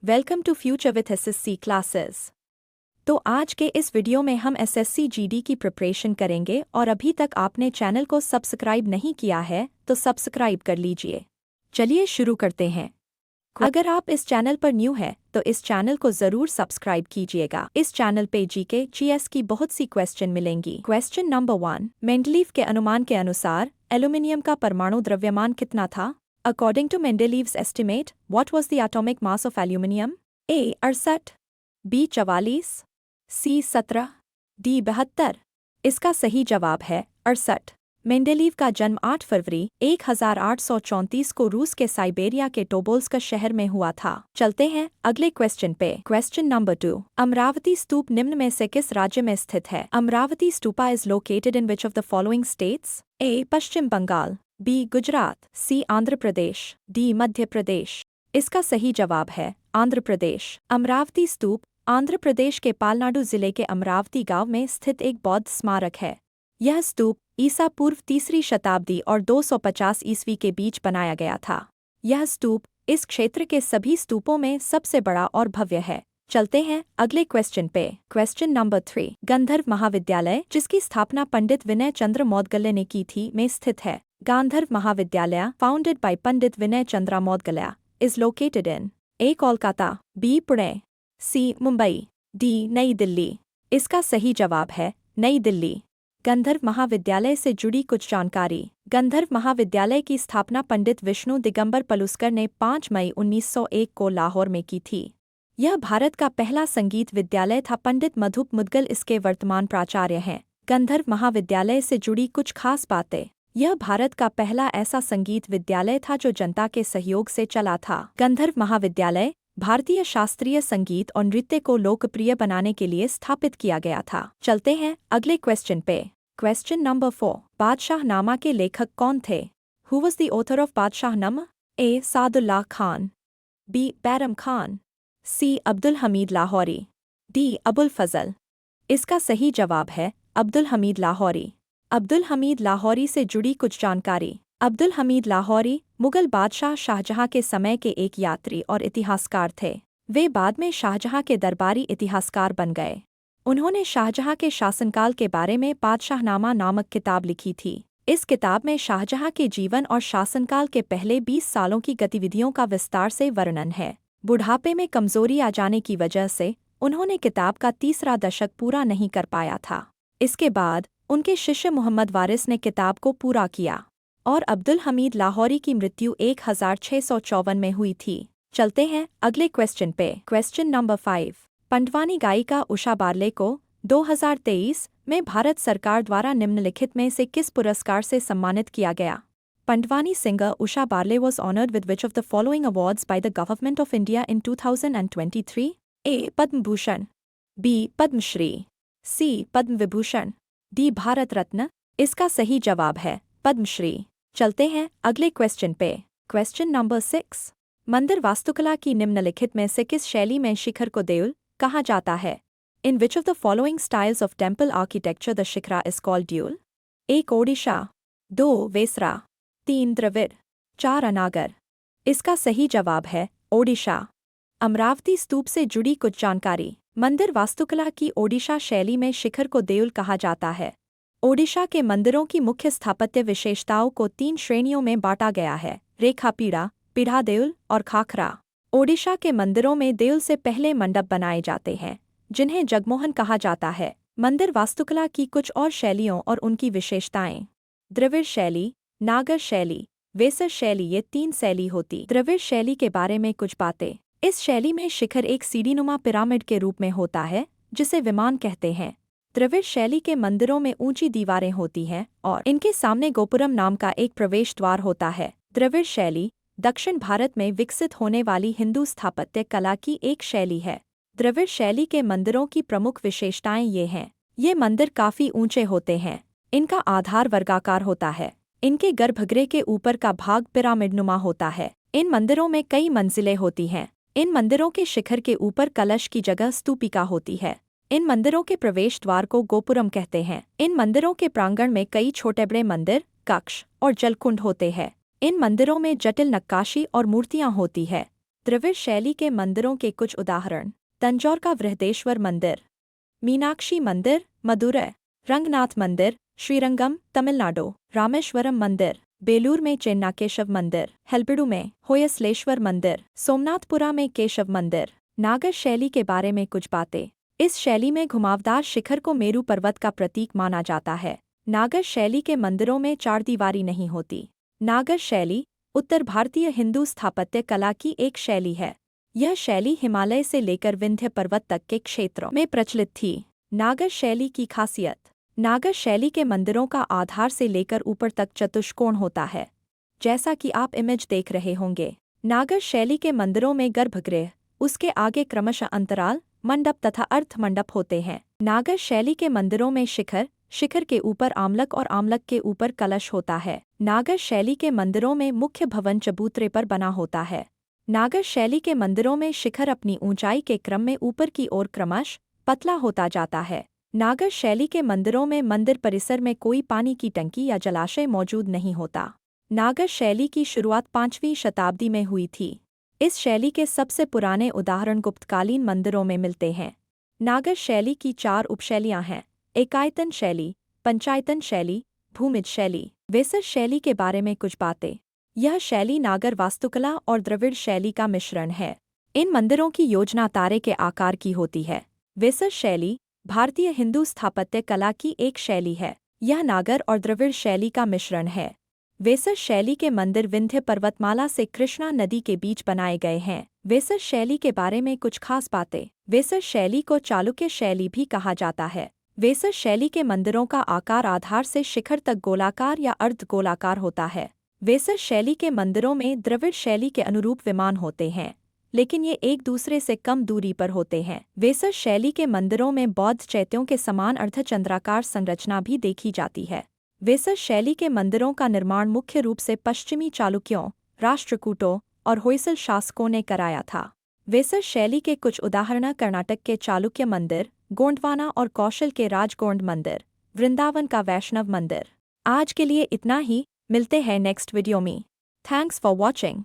Welcome to future with SSC classes. तो आज के इस वीडियो में हम एसएससी जीडी की प्रिपरेशन करेंगे और अभी तक आपने चैनल को सब्सक्राइब नहीं किया है तो सब्सक्राइब कर लीजिए। चलिए शुरू करते हैं। अगर आप इस चैनल पर न्यू है तो इस चैनल को जरूर सब्सक्राइब कीजिएगा। इस चैनल पे जीके जीएस की बहुत सी क्वेश्चन मिलेंगी। क्वेश्चन नंबर 1, मेंडलीव के अनुमान के अनुसार एल्यूमिनियम का परमाणु द्रव्यमान कितना था? According to Mendeleev's estimate, what was the atomic mass of aluminium? A. 68, B. 44, C. 17, D. 72। इसका सही जवाब है 68। मेंडेलीव का जन्म 8 फरवरी 1834 को रूस के साइबेरिया के टोबोल्स्क शहर में हुआ था। चलते हैं अगले क्वेश्चन पे। क्वेश्चन नंबर 2, अमरावती स्तूप निम्न में से किस राज्य में स्थित है? Amaravati stupa is located in which of the following states? A. Paschim Bengal, B. Gujarat, C. Andhra Pradesh, D. Madhya Pradesh. इसका सही जवाब है आंध्र प्रदेश। अमरावती स्तूप आंध्र प्रदेश के पालनाडु जिले के अमरावती गांव में स्थित एक बौद्ध स्मारक है। यह स्तूप ईसा पूर्व 3री शताब्दी और 250 ईस्वी के बीच बनाया गया था। यह स्तूप इस क्षेत्र के सभी स्तूपों में सबसे बड़ा और भव्य है। चलते हैं अगले क्वेश्चन पे। क्वेश्चन नंबर 3, गांधर्व महाविद्यालय जिसकी स्थापना पंडित विनय चंद्र मौदगल्य ने की थी में स्थित है। Gandharva Mahavidyalaya founded by Pandit Vinay Chandra Maudgalya is located in A. Kolkata, B. Pune, C. Mumbai, D. New Delhi. इसका सही जवाब है नई दिल्ली। गांधर्व महाविद्यालय से जुड़ी कुछ जानकारी। गांधर्व महाविद्यालय की स्थापना पंडित विष्णु दिगंबर पलुस्कर ने 5 मई 1901 को लाहौर में की थी। यह भारत का पहला संगीत विद्यालय था। पंडित मधुप मुदगल इसके वर्तमान प्राचार्य हैं। गांधर्व महाविद्यालय से जुड़ी कुछ खास बातें। यह भारत का पहला ऐसा संगीत विद्यालय था जो जनता के सहयोग से चला था। गांधर्व महाविद्यालय भारतीय शास्त्रीय संगीत और नृत्य को लोकप्रिय बनाने के लिए स्थापित किया गया था। चलते हैं अगले क्वेश्चन पे। क्वेश्चन नंबर 4, बादशाहनामा के लेखक कौन थे? Who was the author of Badshahnama? A. Sadullah Khan, B. Bairam Khan, C. Abdul Hamid Lahori, D. Abul Fazl. इसका सही जवाब है अब्दुल हमीद लाहौरी। अब्दुल हमीद लाहौरी से जुड़ी कुछ जानकारी। अब्दुल हमीद लाहौरी मुगल बादशाह शाहजहां के समय के एक यात्री और इतिहासकार थे। वे बाद में शाहजहां के दरबारी इतिहासकार बन गए। उन्होंने शाहजहां के शासनकाल के बारे में बादशाहनामा नामक किताब लिखी थी। इस किताब में शाहजहां के जीवन और शासनकाल के पहले 20 सालों की गतिविधियों का विस्तार से वर्णन है। बुढ़ापे में कमजोरी आ जाने की वजह से उन्होंने किताब का 3रा दशक पूरा नहीं कर पाया था। इसके बाद उनके शिष्य मोहम्मद वारिस ने किताब को पूरा किया और अब्दुल हमीद लाहौरी की मृत्यु 1654 में हुई थी। चलते हैं अगले क्वेश्चन पे। क्वेश्चन नंबर 5, पंडवानी गायिका उषा बारले को 2023 में भारत सरकार द्वारा निम्नलिखित में से किस पुरस्कार से सम्मानित किया गया? Pandavani singer Usha Barle was honored with which of the following awards by the Government of India in 2023? A. Padma Bhushan, B. Padmashri, C. Padma Vibhushan, D. Bharat Ratna. इसका सही जवाब है पद्मश्री। चलते हैं अगले क्वेश्चन पे। क्वेश्चन नंबर 6, मंदिर वास्तुकला की निम्नलिखित में से किस शैली में शिखर को देउल कहा जाता है? In which of the following styles of temple architecture the shikhara is called Deul? 1. Odisha, 2. Vesara, 3. Dravida, 4. अनागर। इसका सही जवाब है ओडिशा। अमरावती स्तूप से जुड़ी कुछ जानकारी। मंदिर वास्तुकला की ओडिशा शैली में शिखर को देउल कहा जाता है। ओडिशा के मंदिरों की मुख्य स्थापत्य विशेषताओं को 3 श्रेणियों में बांटा गया है: रेखा पीढ़ा, पीढ़ा देउल और खाखरा। ओडिशा के मंदिरों में देउल से पहले मंडप बनाए जाते हैं जिन्हें जगमोहन कहा जाता है। मंदिर वास्तुकला की कुछ और शैलियों और उनकी विशेषताएं। द्रविड़ शैली, नागर शैली, वेसर शैली, ये 3 शैली होती। द्रविड़ शैली के बारे में कुछ बातें। इस शैली में शिखर एक सीढ़ीनुमा पिरामिड के रूप में होता है जिसे विमान कहते हैं। द्रविड़ शैली के मंदिरों में ऊंची दीवारें होती हैं और इनके सामने गोपुरम नाम का एक प्रवेश द्वार होता है। द्रविड़ शैली दक्षिण भारत में विकसित होने वाली हिंदू स्थापत्य कला की एक शैली है। द्रविड़ शैली के मंदिरों की प्रमुख विशेषताएं ये हैं। ये मंदिर काफी ऊंचे होते हैं। इनका आधार वर्गाकार होता है। इनके गर्भगृह के ऊपर का भाग पिरामिडनुमा होता है। इन मंदिरों में कई मंजिलें होती हैं। इन मंदिरों के शिखर के ऊपर कलश की जगह स्तूपिका होती है। इन मंदिरों के प्रवेश द्वार को गोपुरम कहते हैं। इन मंदिरों के प्रांगण में कई छोटे बड़े मंदिर, कक्ष और जलकुंड होते हैं। इन मंदिरों में जटिल नक्काशी और मूर्तियां होती है। द्रविड़ शैली के मंदिरों के कुछ उदाहरण। तंजौर का बृहदेश्वर मंदिर, मीनाक्षी मंदिर, मदुरै, रंगनाथ मंदिर, श्रीरंगम, तमिलनाडु, रामेश्वरम मंदिर, बेलूर में चेन्नाकेशव मंदिर, हेल्बिडु में होयसलेश्वर मंदिर, सोमनाथपुरा में केशव मंदिर। नागर शैली के बारे में कुछ बातें। इस शैली में घुमावदार शिखर को मेरू पर्वत का प्रतीक माना जाता है। नागर शैली के मंदिरों में चारदीवारी नहीं होती। नागर शैली उत्तर भारतीय हिंदू स्थापत्य कला की एक शैली है। यह शैली हिमालय से लेकर विंध्य पर्वत तक के क्षेत्रों में प्रचलित थी। नागर शैली की खासियत। नागर शैली के मंदिरों का आधार से लेकर ऊपर तक चतुष्कोण होता है, जैसा कि आप इमेज देख रहे होंगे। नागर शैली के मंदिरों में गर्भगृह, उसके आगे क्रमशः अंतराल, मंडप तथा अर्थ मंडप होते हैं। नागर शैली के मंदिरों में शिखर, शिखर के ऊपर आमलक और आमलक के ऊपर कलश होता है। नागर शैली के मंदिरों में मुख्य भवन चबूतरे पर बना होता है। नागर शैली के मंदिरों में शिखर अपनी ऊंचाई के क्रम में ऊपर की ओर क्रमशः पतला होता जाता है। नागर शैली के मंदिरों में मंदिर परिसर में कोई पानी की टंकी या जलाशय मौजूद नहीं होता। नागर शैली की शुरुआत 5वीं शताब्दी में हुई थी। इस शैली के सबसे पुराने उदाहरण गुप्तकालीन मंदिरों में मिलते हैं। नागर शैली की 4 उपशैलियां हैं: एकायतन शैली, पंचायतन शैली, भूमिज शैली। वेसर शैली के बारे में कुछ बातें। यह शैली नागर वास्तुकला और द्रविड़ शैली का मिश्रण है। इन मंदिरों की योजना तारे के आकार की होती है। वेसर शैली भारतीय हिंदू स्थापत्य कला की एक शैली है। यह नागर और द्रविड़ शैली का मिश्रण है। वेसर शैली के मंदिर विंध्य पर्वतमाला से कृष्णा नदी के बीच बनाए गए हैं। वेसर शैली के बारे में कुछ खास बातें। वेसर शैली को चालुक्य शैली भी कहा जाता है। वेसर शैली के मंदिरों का आकार आधार से शिखर तक गोलाकार या अर्ध गोलाकार होता है। वेसर शैली के मंदिरों में द्रविड़ शैली के अनुरूप विमान होते हैं, लेकिन ये एक दूसरे से कम दूरी पर होते हैं। वेसर शैली के मंदिरों में बौद्ध चैत्यों के समान अर्धचंद्राकार संरचना भी देखी जाती है। वेसर शैली के मंदिरों का निर्माण मुख्य रूप से पश्चिमी चालुक्यों, राष्ट्रकूटों और होयसल शासकों ने कराया था। वेसर शैली के कुछ उदाहरण कर्नाटक के चालुक्य मंदिर, गोंडवाना और कौशल के राजगोंड मंदिर, वृंदावन का वैष्णव मंदिर। आज के लिए इतना ही, मिलते हैं नेक्स्ट वीडियो में। Thanks for watching.